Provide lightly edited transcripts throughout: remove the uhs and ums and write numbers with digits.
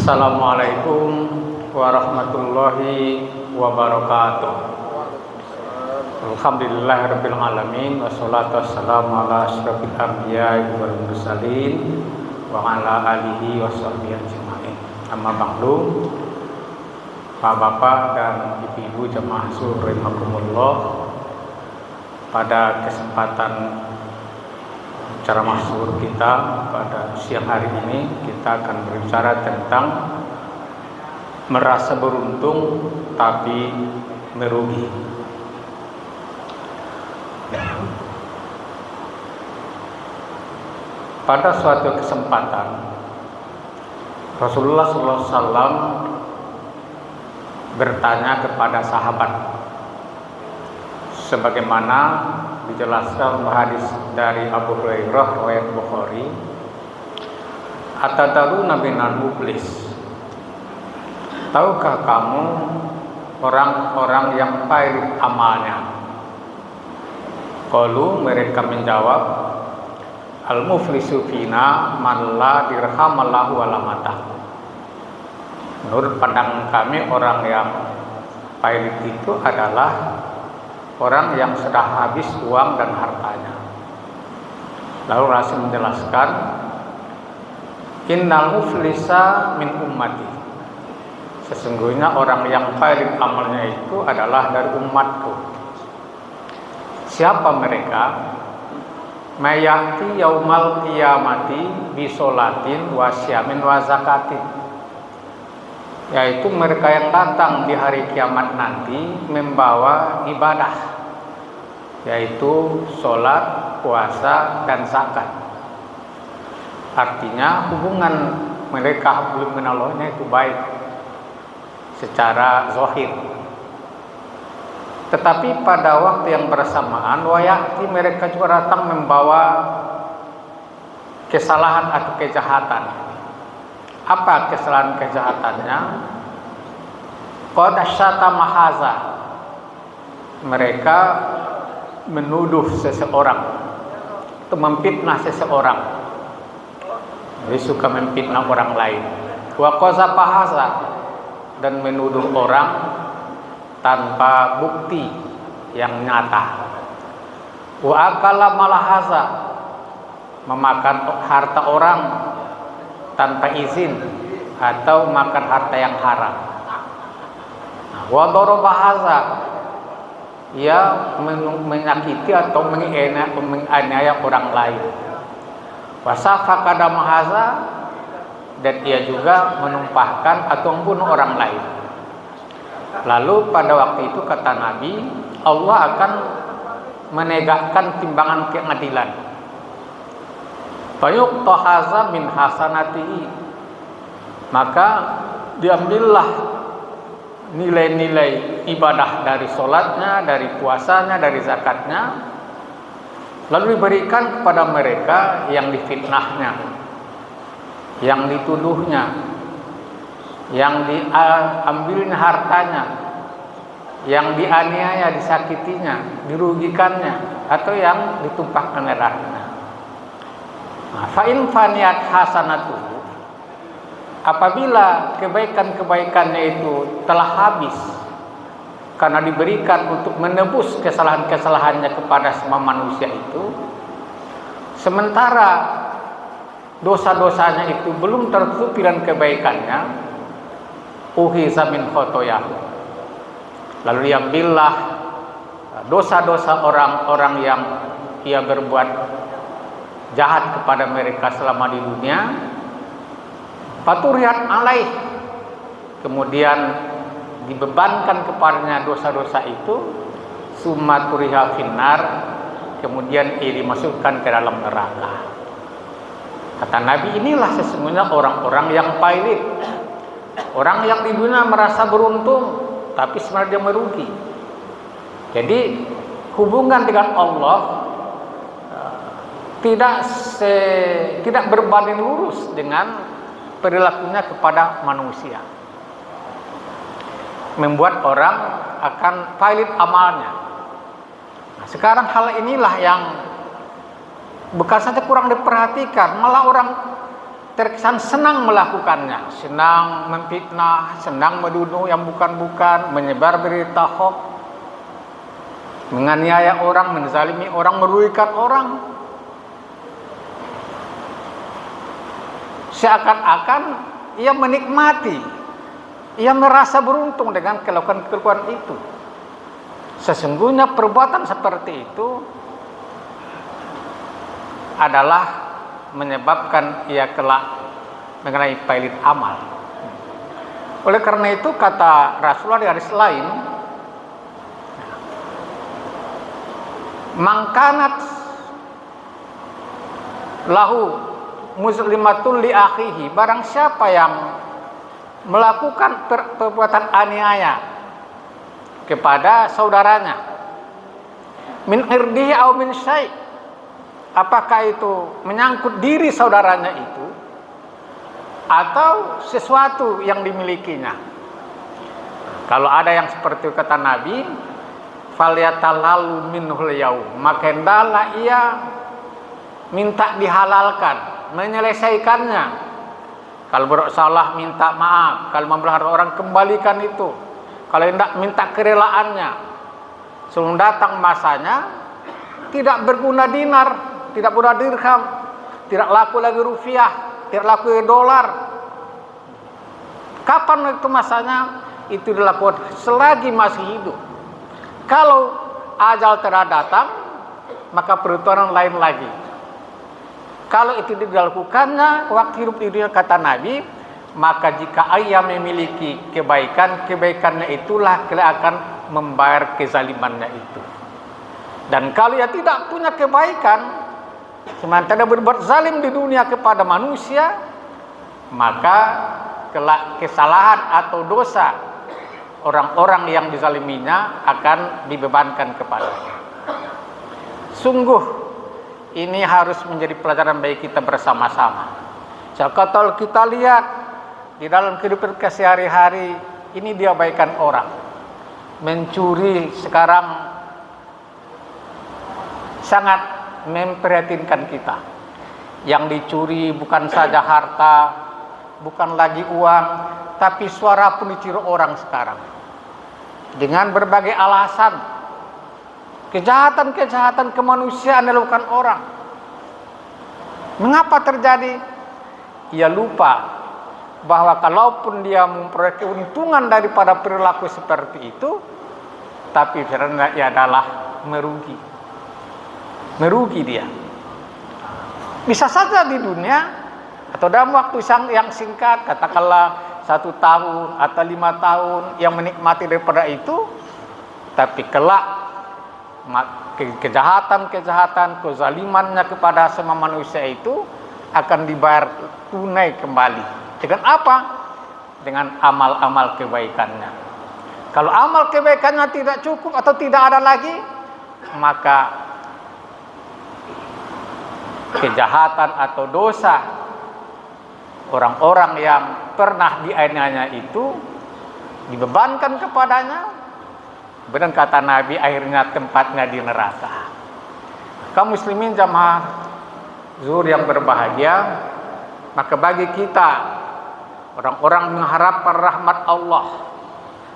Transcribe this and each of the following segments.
Assalamualaikum warahmatullahi wabarakatuh. Alhamdulillahirabbil alamin wassalatu wassalamu ala asyrofil anbiya'i wal mursalin wa ala alihi washabbihi ajmain. Amma ba'du. Bapak-bapak dan ibu-ibu jemaah suhur rahimakumullah, pada kesempatan ceramah suhur kita pada siang hari ini kita akan berbicara tentang merasa beruntung tapi merugi. Pada suatu kesempatan Rasulullah SAW bertanya kepada sahabat, sebagaimana dijelaskan hadis dari Abu Hurairah riwayat Bukhari, "Atadruna binal muflis?" Tahukah kamu orang-orang yang pahit amalnya? Qalu, mereka menjawab, "Al-muflisu fina man la dirham lahu wala mata." Menurut pandangan kami, orang yang pahit itu adalah orang yang sudah habis uang dan hartanya. Lalu Rasul menjelaskan, "Innal muflisa min ummati." Sesungguhnya orang yang pahit amalnya itu adalah dari umatku. Siapa mereka? Mayati yaumal qiyamati bisolatin wa syamin wa zakatin. Yaitu mereka yang datang di hari kiamat nanti membawa ibadah, yaitu sholat, puasa, dan zakat. Artinya hubungan mereka belum mengenalnya itu baik secara zahir. Tetapi pada waktu yang bersamaan wayati mereka juga datang membawa kesalahan atau kejahatan. Apa kesalahan kejahatannya? Qad syatama haza. Mereka menuduh seseorang atau memfitnah seseorang. Jadi suka memfitnah orang lain. Wa qazafa haza, dan menuduh orang tanpa bukti yang nyata. Wa akala malahaza, memakan harta orang tanpa izin atau makan harta yang haram. Wa daraba haza, ia menyakiti atau menganiaya orang lain. Wa safaka dama haza, dan ia juga menumpahkan atau membunuh orang lain. Lalu pada waktu itu kata Nabi, Allah akan menegakkan timbangan keadilan. Fayuqta haza min hasanatihi, maka diambillah nilai-nilai ibadah dari sholatnya, dari puasanya, dari zakatnya, lalu diberikan kepada mereka yang difitnahnya, yang dituduhnya, yang diambilnya hartanya, yang dianiaya, disakitinya, dirugikannya, atau yang ditumpahkan darahnya. Fa'in faniyat hasanatu, apabila kebaikan-kebaikannya itu telah habis karena diberikan untuk menebus kesalahan-kesalahannya kepada semua manusia itu, sementara dosa-dosanya itu belum tertutupi dengan kebaikannya, uhiza min khotoyahu, lalu diambillah dosa-dosa orang-orang yang ia berbuat jahat kepada mereka selama di dunia, faturihat alaih, kemudian dibebankan kepadanya dosa-dosa itu, summa turiha finnar, kemudian ia dimasukkan ke dalam neraka. Kata Nabi, inilah sesungguhnya orang-orang yang pahit, orang yang di dunia merasa beruntung tapi sebenarnya dia merugi. Jadi hubungan dengan Allah tidak berbanding lurus dengan perilakunya kepada manusia, membuat orang akan pahit amalnya. Nah, sekarang hal inilah yang bukan saja kurang diperhatikan, malah orang terkesan senang melakukannya, senang memfitnah, senang menuduh yang bukan-bukan, menyebar berita hoax, menganiaya orang, menzalimi orang, merugikan orang. Seakan-akan ia menikmati, ia merasa beruntung dengan kelakuan-kelakuan itu. Sesungguhnya perbuatan seperti itu adalah menyebabkan ia kelak mengenai pailit amal. Oleh karena itu kata Rasulullah di hadis lain, mangkanat lahu muslimatun li akhihi, barang siapa yang melakukan perbuatan aniaya kepada saudaranya, min irdihi au min syai', apakah itu menyangkut diri saudaranya itu atau sesuatu yang dimilikinya. Kalau ada yang seperti kata Nabi, falyatalalu minhul yaum, maka hendaklah ia minta dihalalkan, menyelesaikannya. Kalau bersalah minta maaf, kalau memelihara orang kembalikan itu, kalau hendak minta kerelaannya. Sebelum datang masanya, tidak berguna dinar, tidak berguna dirham, tidak laku lagi rupiah, tidak laku dolar. Kapan itu masanya? Itu dilakukan selagi masih hidup. Kalau ajal telah datang, maka peraturan lain lagi. Kalau itu dilakukannya waktu hidup di dunia, kata Nabi, maka jika ia memiliki kebaikan, kebaikannya itulah akan membayar kezalimannya itu. Dan kalau ia tidak punya kebaikan, sementara berbuat zalim di dunia kepada manusia, maka kelak kesalahan atau dosa orang-orang yang dizaliminya akan dibebankan kepadanya. Sungguh ini harus menjadi pelajaran bagi kita bersama-sama. Kalau kita lihat di dalam kehidupan sehari-hari, ini diabaikan orang. Mencuri sekarang sangat memprihatinkan kita. Yang dicuri bukan saja harta, bukan lagi uang, tapi suara pun dicuri orang sekarang. Dengan berbagai alasan. Kejahatan-kejahatan kemanusiaan dilakukan orang. Mengapa terjadi? Ia lupa bahwa kalaupun dia memperoleh keuntungan daripada perilaku seperti itu, tapi sebenarnya ia adalah merugi. Merugi dia. Bisa saja di dunia atau dalam waktu yang singkat, katakanlah 1 tahun atau 5 tahun, yang menikmati daripada itu, tapi kelak kejahatan-kejahatan, kezalimannya kepada semua manusia itu akan dibayar tunai kembali. Dengan apa? Dengan amal-amal kebaikannya. Kalau amal kebaikannya tidak cukup atau tidak ada lagi, maka kejahatan atau dosa orang-orang yang pernah dianiaya itu dibebankan kepadanya. Benar kata Nabi, akhirnya tempatnya di neraka. Kaum muslimin jamaah zuhur yang berbahagia, maka bagi kita orang-orang mengharapkan rahmat Allah,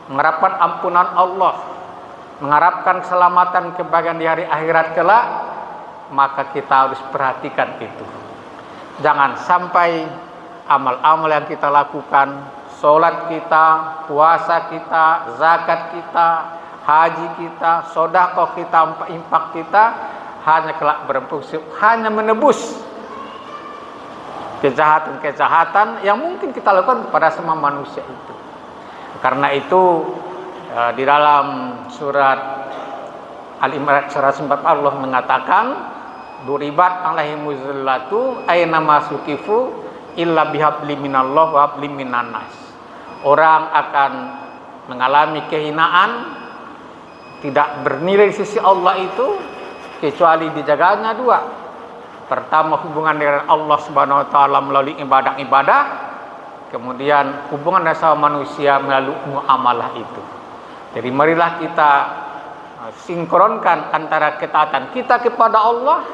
mengharapkan ampunan Allah, mengharapkan keselamatan kebahagiaan di hari akhirat kelak, maka kita harus perhatikan itu. Jangan sampai amal-amal yang kita lakukan, sholat kita, puasa kita, zakat kita, haji kita, sedekah kita, infak kita, hanya kelak berfungsi, hanya menebus kejahatan-kejahatan yang mungkin kita lakukan kepada semua manusia itu. Karena itu di dalam surat Al-Imran surat 4 Allah mengatakan, duribat alaihimuz zillatu aina masukifu illa bihabli minallah wa habli minan nas. Orang akan mengalami kehinaan, tidak bernilai di sisi Allah itu kecuali dijaganya 2. Pertama, hubungan dengan Allah Subhanahu wa taala melalui ibadah-ibadah, kemudian hubungan dengan sama manusia melalui muamalah itu. Jadi marilah kita sinkronkan antara ketaatan kita kepada Allah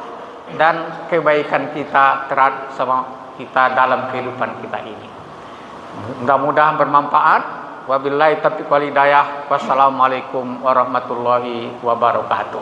dan kebaikan kita terhadap sama kita dalam kehidupan kita ini. Mudah-mudahan bermanfaat. Wabillahi taufiq wal hidayah. Wassalamualaikum warahmatullahi wabarakatuh.